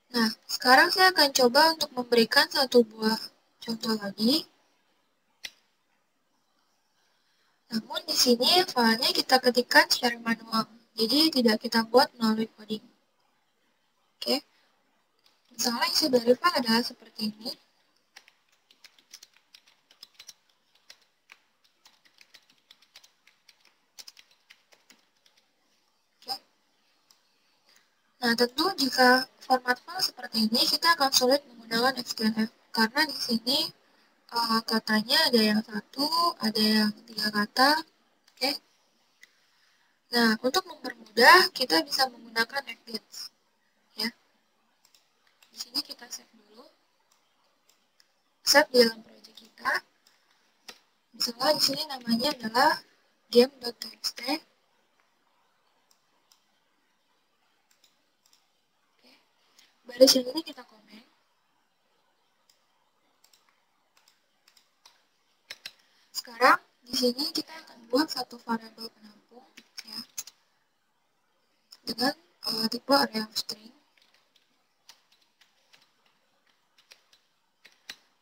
Nah, sekarang saya akan coba untuk memberikan satu buah contoh lagi. Namun di sini filenya kita ketikkan secara manual, jadi tidak kita buat melalui coding. Oke, misalnya isi dari file adalah seperti ini. Oke. Nah, tentu jika format file seperti ini, kita akan sulit menggunakan XLF karena di sini katanya ada yang 1, ada yang 3 kata. Oke. Nah, untuk mempermudah, kita bisa menggunakan Eclipse. Ya. Di sini kita save dulu. Save di dalam proyek kita. Misalnya di sini namanya adalah game.txt. Baris yang ini kita komen. Sekarang di sini kita akan buat satu variabel penampung ya, dengan tipe array of string.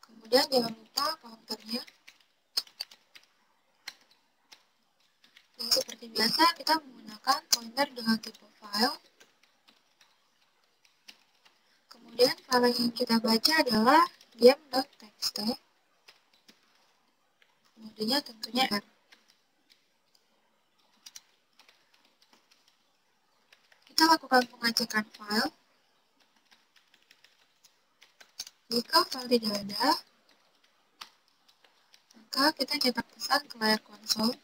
Kemudian jangan lupa counternya. Dan seperti biasa kita menggunakan pointer dengan tipe file. Kemudian file yang kita baca adalah game.txt. Modenya tentunya R. Kita lakukan pengecekan file. Jika file tidak ada, maka kita cetak pesan ke layar konsol.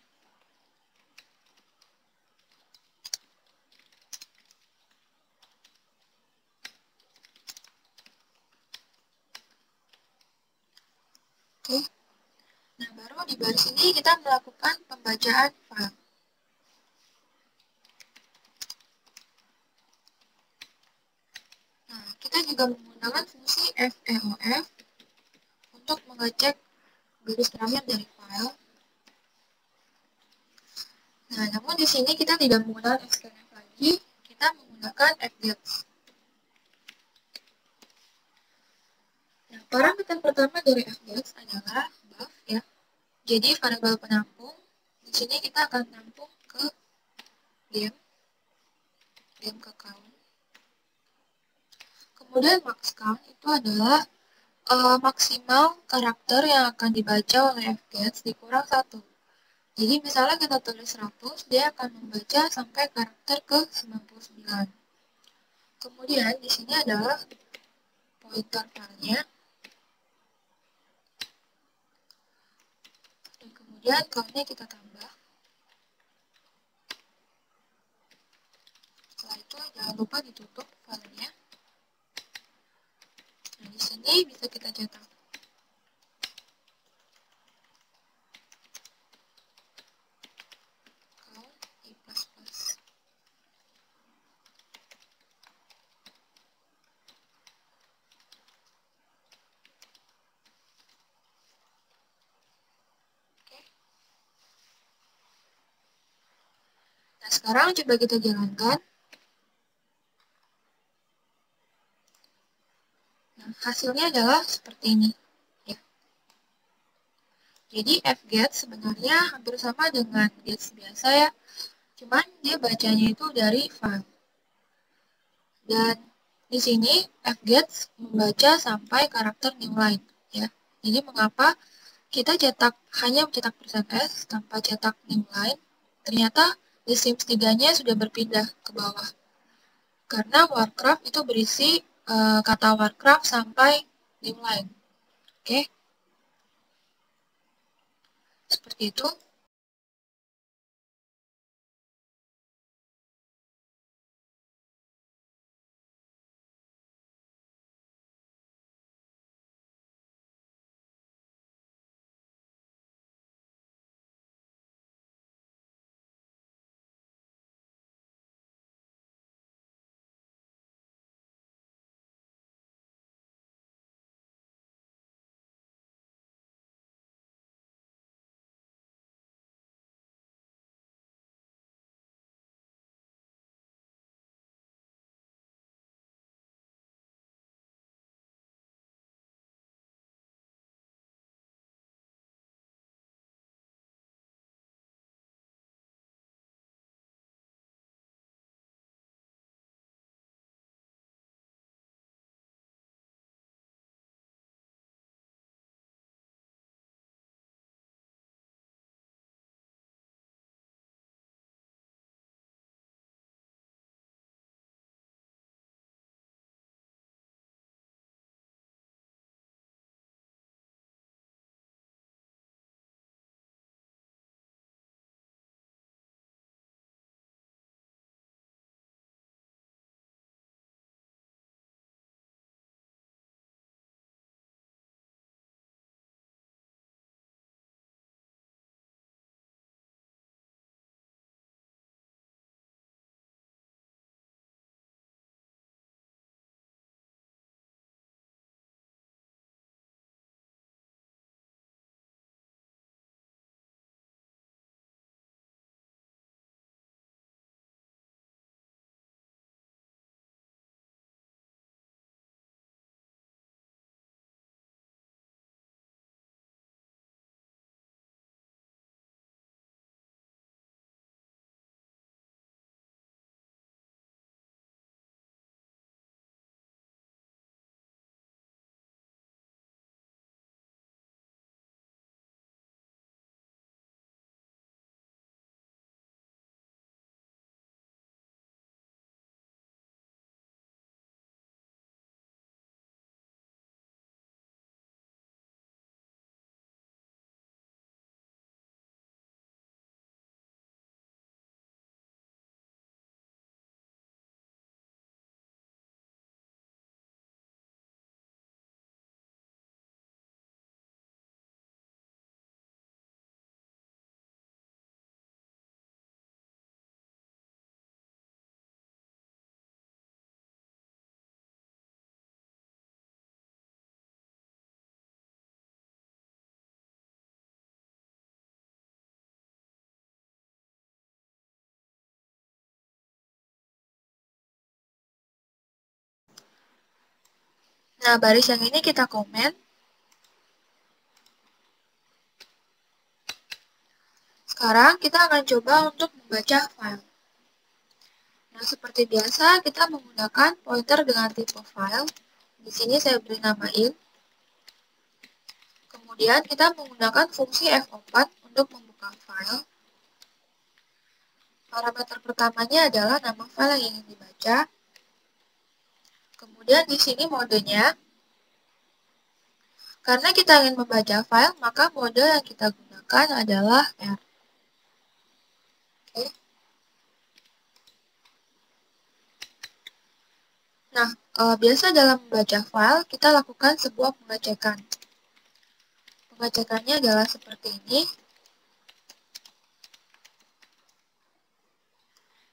Oke. Nah, baru di baris ini kita melakukan pembacaan file. Nah, kita juga menggunakan fungsi feof untuk mengecek garis terakhir dari file. Nah, namun di sini kita tidak menggunakan xlf lagi, kita menggunakan fgets. Nah, parameter pertama dari fgets adalah buff ya. Jadi variabel penampung. Di sini kita akan tampung ke game ke count. Kemudian max count itu adalah maksimal karakter yang akan dibaca oleh fgets dikurang 1. Jadi misalnya kita tulis 100, dia akan membaca sampai karakter ke 99. Kemudian di sini adalah pointer filenya. Dan kemudian count-nya kita tambah. Setelah itu jangan lupa ditutup filenya. Nah, di sini bisa kita cetak count i++. Nah, sekarang coba kita jalankan. Nah, hasilnya adalah seperti ini. Ya. Jadi fgets sebenarnya hampir sama dengan gets biasa ya. Cuman dia bacanya itu dari file. Dan di sini fgets membaca sampai karakter newline ya. Jadi mengapa kita hanya mencetak %s tanpa cetak newline? Ternyata di Sims 3-nya sudah berpindah ke bawah. Karena Warcraft itu berisi kata Warcraft sampai newline. Oke. Seperti itu. Nah, baris yang ini kita komen. Sekarang kita akan coba untuk membaca file. Nah, seperti biasa kita menggunakan pointer dengan tipe file. Di sini saya beri nama int. Kemudian kita menggunakan fungsi F4 untuk membuka file. Parameter pertamanya adalah nama file yang ingin dibaca. Kemudian di sini modenya. Karena kita ingin membaca file, maka mode yang kita gunakan adalah R. Oke. Nah, biasa dalam membaca file, kita lakukan sebuah pengecekan. Pengecekannya adalah seperti ini.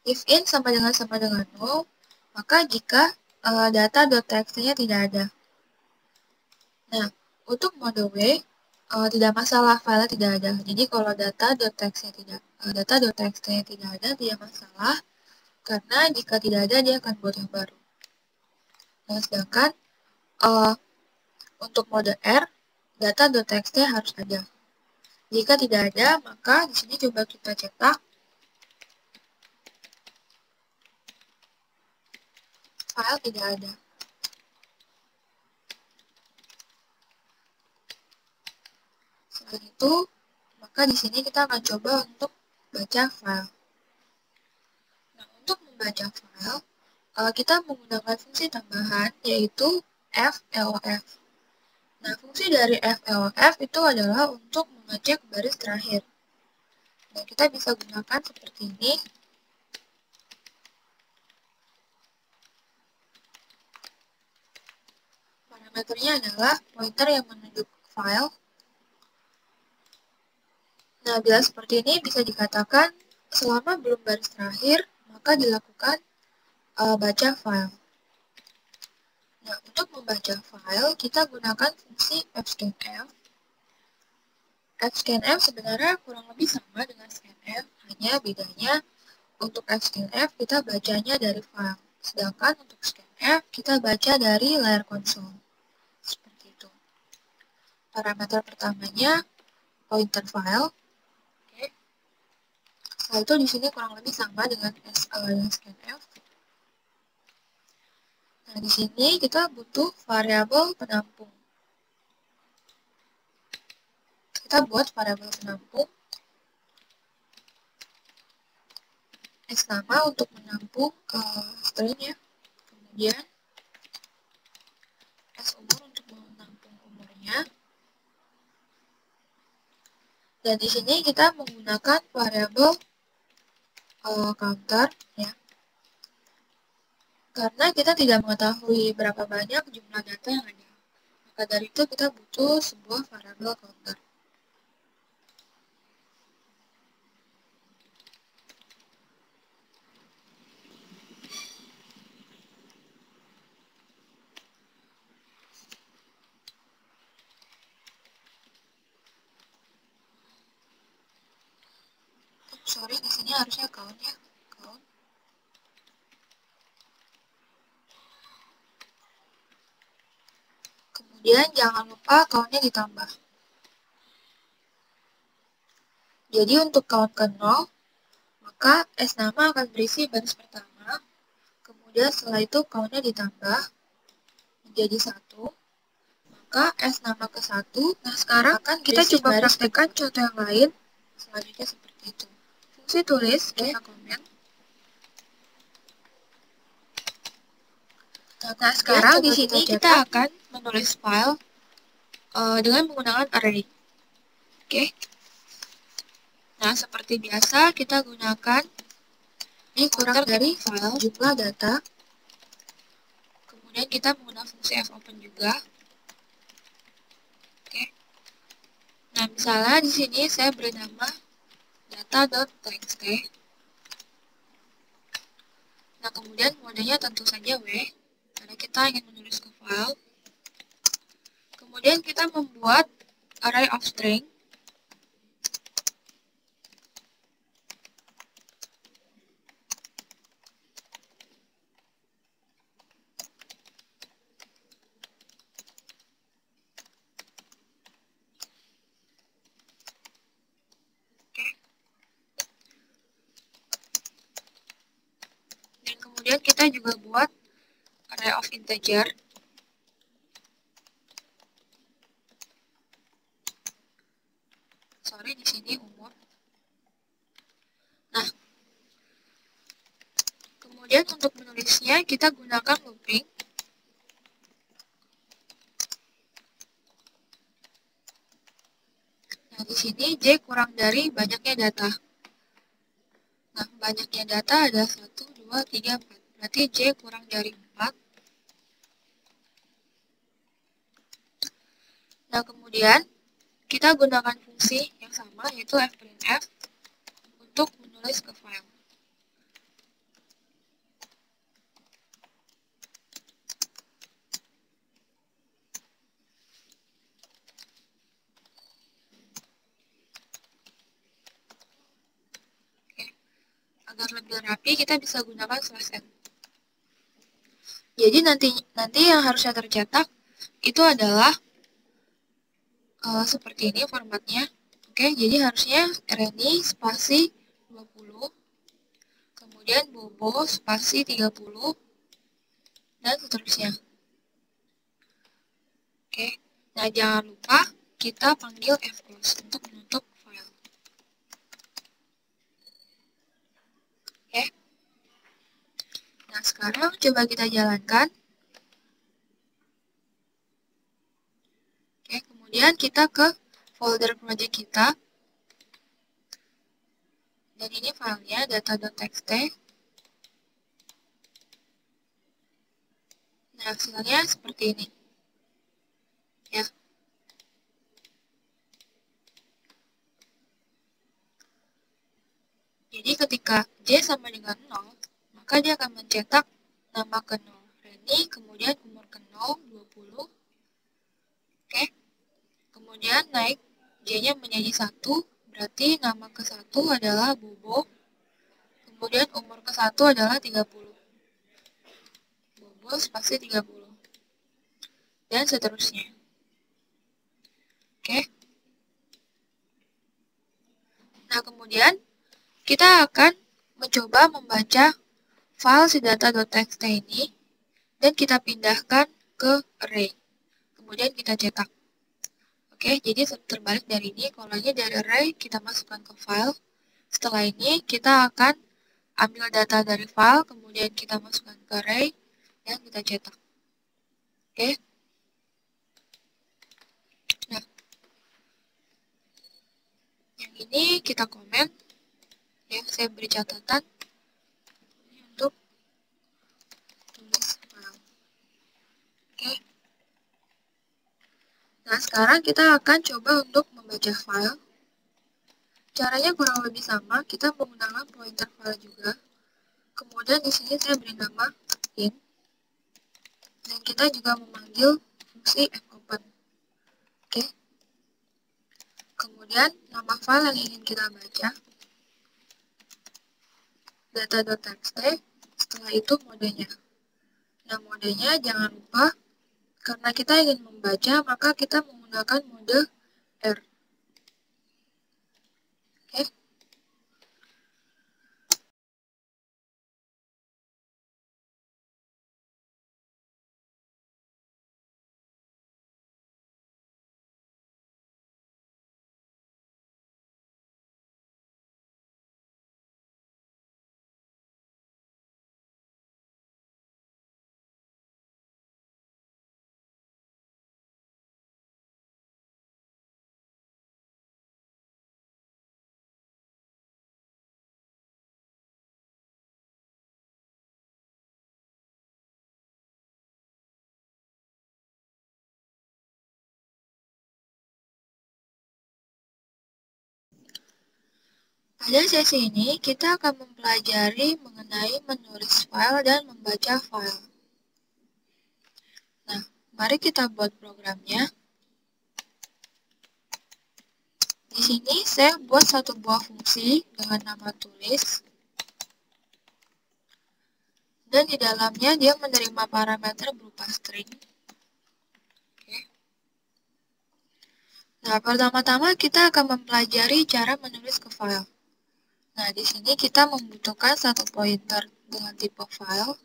If in sama dengan 0, maka jika data.txt-nya tidak ada. Nah, untuk mode W, tidak masalah file tidak ada. Jadi kalau data.txt-nya tidak ada, tidak masalah. Karena jika tidak ada, dia akan buat yang baru. Nah, sedangkan untuk mode R, data.txt harus ada. Jika tidak ada, maka di sini coba kita cetak file tidak ada. Selain itu, maka di sini kita akan coba untuk baca file. Nah, untuk membaca file, kita menggunakan fungsi tambahan yaitu FLOF. Nah, fungsi dari FLOF itu adalah untuk mengecek baris terakhir. Nah, kita bisa gunakan seperti ini. Parameternya adalah pointer yang menunjuk file. Nah, bila seperti ini bisa dikatakan selama belum baris terakhir, maka dilakukan baca file. Nah, untuk membaca file, kita gunakan fungsi fscanf. Fscanf sebenarnya kurang lebih sama dengan scanf, hanya bedanya untuk fscanf kita bacanya dari file, sedangkan untuk scanf kita baca dari layar konsol. Seperti itu. Parameter pertamanya pointer file. Oke. Setelah itu di sini kurang lebih sama dengan scanf. Nah, di sini kita butuh variabel penampung. Kita buat variabel penampung X nama untuk menampung string ya. Kemudian S umur untuk menampung umurnya. Dan di sini kita menggunakan variabel counter ya. Karena kita tidak mengetahui berapa banyak jumlah data yang ada. Maka dari itu kita butuh sebuah variabel counter. Sorry, di sini harusnya count ya. Count. Kemudian jangan lupa count-nya ditambah. Jadi untuk count ke 0, maka S nama akan berisi baris pertama. Kemudian setelah itu count-nya ditambah menjadi 1. Maka S nama ke 1. Nah, sekarang akan kita coba praktekkan contoh yang lain. Selanjutnya seperti itu. Fungsi tulis, kita komen. Nah, sekarang di sini kita akan menulis file dengan menggunakan array. Oke. Nah, seperti biasa kita gunakan ini kurang dari file jumlah data. Kemudian kita menggunakan fungsi fopen juga. Oke. Nah, misalnya di sini saya beri nama data.txt. Nah, kemudian modenya tentu saja W, karena kita ingin menulis ke file. Kemudian kita membuat array of string. kita juga buat array of integer. Sorry, di sini umur. Nah, kemudian untuk menulisnya kita gunakan looping. Nah, di sini J kurang dari banyaknya data. Nah, banyaknya data ada 1, 2, 3, 4. Berarti J kurang dari 4. Nah, kemudian kita gunakan fungsi yang sama, yaitu fprintf, untuk menulis ke file. Oke. Agar lebih rapi, kita bisa gunakan /n. Jadi nanti yang harusnya tercetak itu adalah seperti ini formatnya. Oke, jadi harusnya Reni spasi 20, kemudian Bobo spasi 30, dan seterusnya. Oke, nah jangan lupa kita panggil fclose untuk menutup file. Oke, nah sekarang coba kita jalankan. Oke, kemudian kita ke folder project kita. Dan ini filenya data.txt. Nah, hasilnya seperti ini. Ya. Jadi ketika J sama dengan 0, maka dia akan mencetak nama ke 0 Reni, kemudian umur ke 0, 20. Oke. Kemudian naik J-nya menjadi 1, berarti nama ke 1 adalah Bobo. Kemudian umur ke 1 adalah 30. Bobo spasi 30. Dan seterusnya. Oke. Nah, kemudian kita akan mencoba membaca file si data.txt ini dan kita pindahkan ke array. Kemudian kita cetak. Oke, jadi terbalik dari ini, kalau ini dari array kita masukkan ke file. Setelah ini kita akan ambil data dari file, kemudian kita masukkan ke array dan kita cetak. Oke. Nah, yang ini kita komen. Ya, saya beri catatan untuk tulis file. Oke. Nah, sekarang kita akan coba untuk membaca file. Caranya kurang lebih sama, kita menggunakan pointer file juga. Kemudian di sini saya beri nama in. Dan kita juga memanggil fungsi fopen. Oke. Kemudian nama file yang ingin kita baca, data.txt, setelah itu modenya. Nah, modenya jangan lupa, karena kita ingin membaca, maka kita menggunakan mode R. Oke. Pada sesi ini, kita akan mempelajari mengenai menulis file dan membaca file. Nah, mari kita buat programnya. Di sini saya buat satu buah fungsi dengan nama tulis. Dan di dalamnya dia menerima parameter berupa string. Oke. Nah, pertama-tama kita akan mempelajari cara menulis ke file. Nah, di sini kita membutuhkan satu pointer dengan tipe file.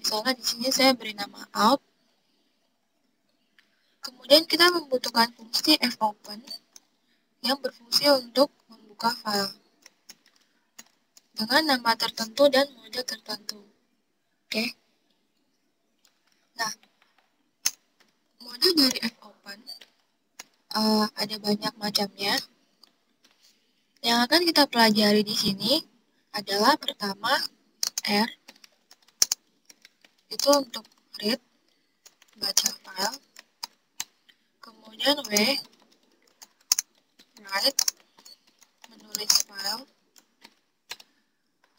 Misalnya di sini saya beri nama out. Kemudian kita membutuhkan fungsi fopen yang berfungsi untuk membuka file dengan nama tertentu dan mode tertentu. Oke. Nah, mode dari fopen ada banyak macamnya. Yang akan kita pelajari di sini adalah pertama R, itu untuk read, baca file. Kemudian W, write, menulis file.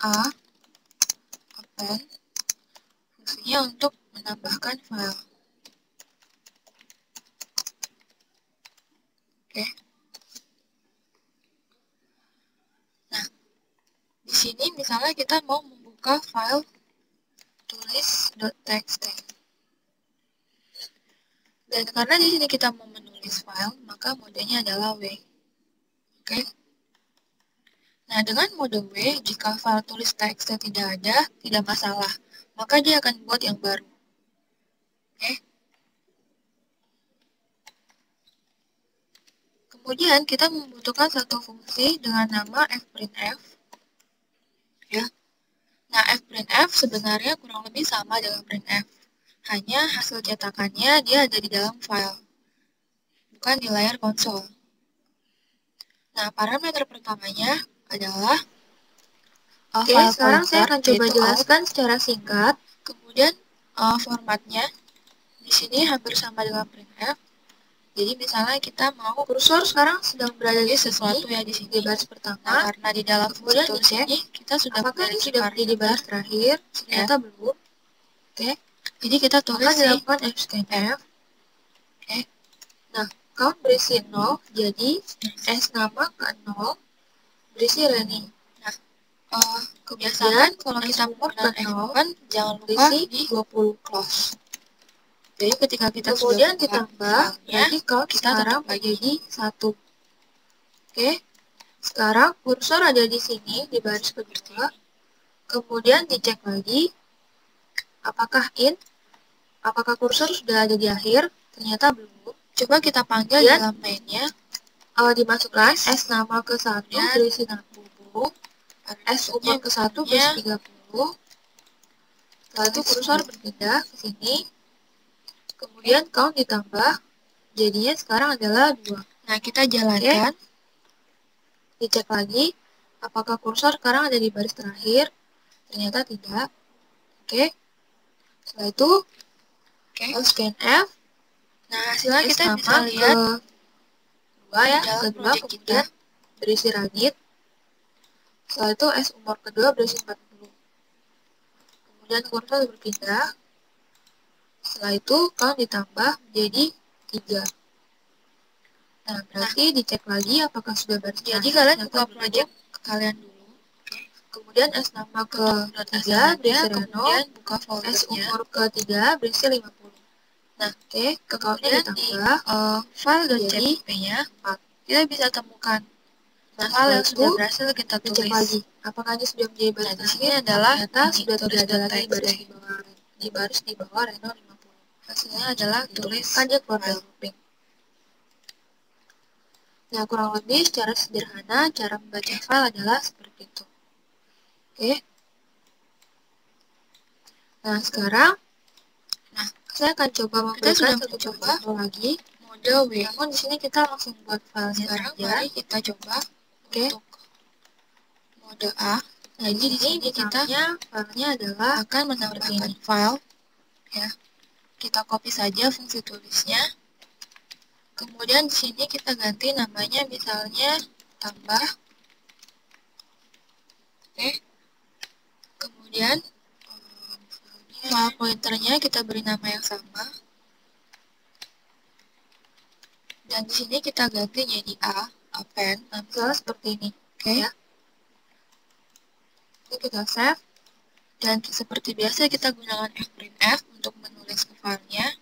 A, append, fungsinya untuk menambahkan file. Oke. Nah, di sini misalnya kita mau membuka file tulis.txt. Dan karena di sini kita mau menulis file, maka modenya adalah W. Oke. Nah, dengan mode W, jika file tulis txt tidak ada, tidak masalah. Maka dia akan buat yang baru. Oke. Kemudian kita membutuhkan satu fungsi dengan nama fprintf. Ya. Nah, fprintf sebenarnya kurang lebih sama dengan printf. Hanya hasil cetakannya dia ada di dalam file, bukan di layar konsol. Nah, parameter pertamanya adalah Oke, sekarang saya akan coba jelaskan secara singkat. Kemudian formatnya di sini hampir sama dengan printf. Jadi misalnya kita mau kursor sekarang sedang berada di sesuatu ya di sini di baris pertama. Nah, karena di dalam kemudian dicek ini kita sudah apakah ini sudah menjadi di baris terakhir? Ternyata belum. Oke. Jadi kita tulis maka dilakukan fscanf. Oke. Nah, count berisi 0, jadi S nama ke 0 berisi Reni. Nah, kebiasaan kalau kita menggunakan F-open, jangan lupa di 20 close. Jadi ketika kita kemudian sudah ditambah, berarti count kita sekarang menjadi 1. Oke, sekarang kursor ada di sini, di baris kedua. Kemudian dicek lagi, apakah apakah kursor sudah ada di akhir? Ternyata belum. Coba kita panggil dan dalam mainnya. Dimasukkan S nama ke 1 berisi 60, S umur ke 1 berisi 30. Setelah itu kursor berpindah ke sini. Kemudian count ditambah, jadinya sekarang adalah 2. Nah, kita jalankan. Dicek lagi, apakah kursor sekarang ada di baris terakhir? Ternyata tidak. Oke. Setelah itu, scanf. Nah, hasilnya kita bisa lihat ke 2 ya, kedua kemudian berisi Radit. Setelah itu S umur kedua berisi 40. Kemudian kursor berpindah. Setelah itu count ditambah menjadi 3. Nah, berarti dicek lagi apakah sudah baris terakhir. Jadi kalian buka project kalian dulu. Kemudian S nama ke 3 berisi Reno. Buka S umur ke 3 berisi 50. Nah, oke, ke countnya ditambah file.cpp-nya 4. Kita bisa temukan file yang sudah berhasil kita tulis. Cek lagi, apakah ini sudah menjadi baris terakhir? Adalah ternyata sudah tidak ada lagi baris di bawah Reno 50. Hasilnya adalah tulis aja keluar looping. Nah, kurang lebih secara sederhana cara membaca file adalah seperti itu. Oke. Nah, sekarang saya akan coba memberikan satu contoh lagi mode W. Namun di sini kita langsung buat file sekarang saja. Mari kita coba untuk mode A. Nah, di sini kita filenya adalah akan menambahkan file ya. Kita copy saja fungsi tulisnya. Kemudian di sini kita ganti namanya misalnya tambah. Oke. Kemudian file pointernya kita beri nama yang sama. Dan di sini kita ganti jadi append, misalnya seperti ini. Oke. Ya. Ini kita save. Dan seperti biasa kita gunakan fprintf untuk menulis ke filenya.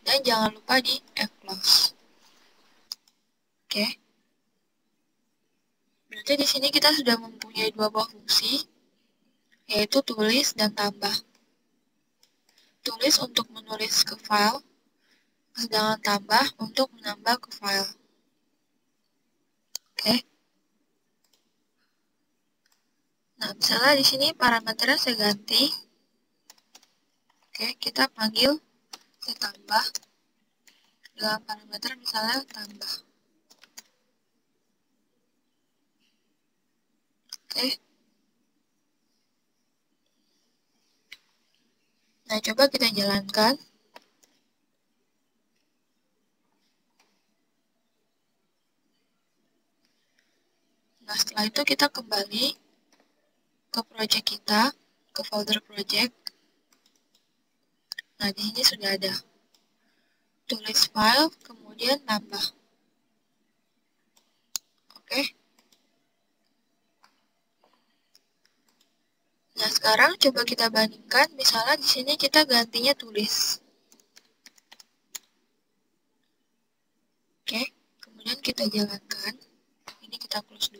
Dan jangan lupa di fclose. Oke. Berarti di sini kita sudah mempunyai 2 buah fungsi. yaitu tulis dan tambah. Tulis untuk menulis ke file, sedangkan tambah untuk menambah ke file. Oke. Nah, misalnya di sini parameternya saya ganti. Oke, kita panggil si tambah dengan parameter misalnya tambah. Oke. Nah, coba kita jalankan. Nah, setelah itu kita kembali ke project kita, ke folder project. Nah, di sini sudah ada. Tulis file, kemudian tambah. Oke. Nah, sekarang coba kita bandingkan, misalnya di sini kita gantinya tulis. Oke, kemudian kita jalankan. Ini kita close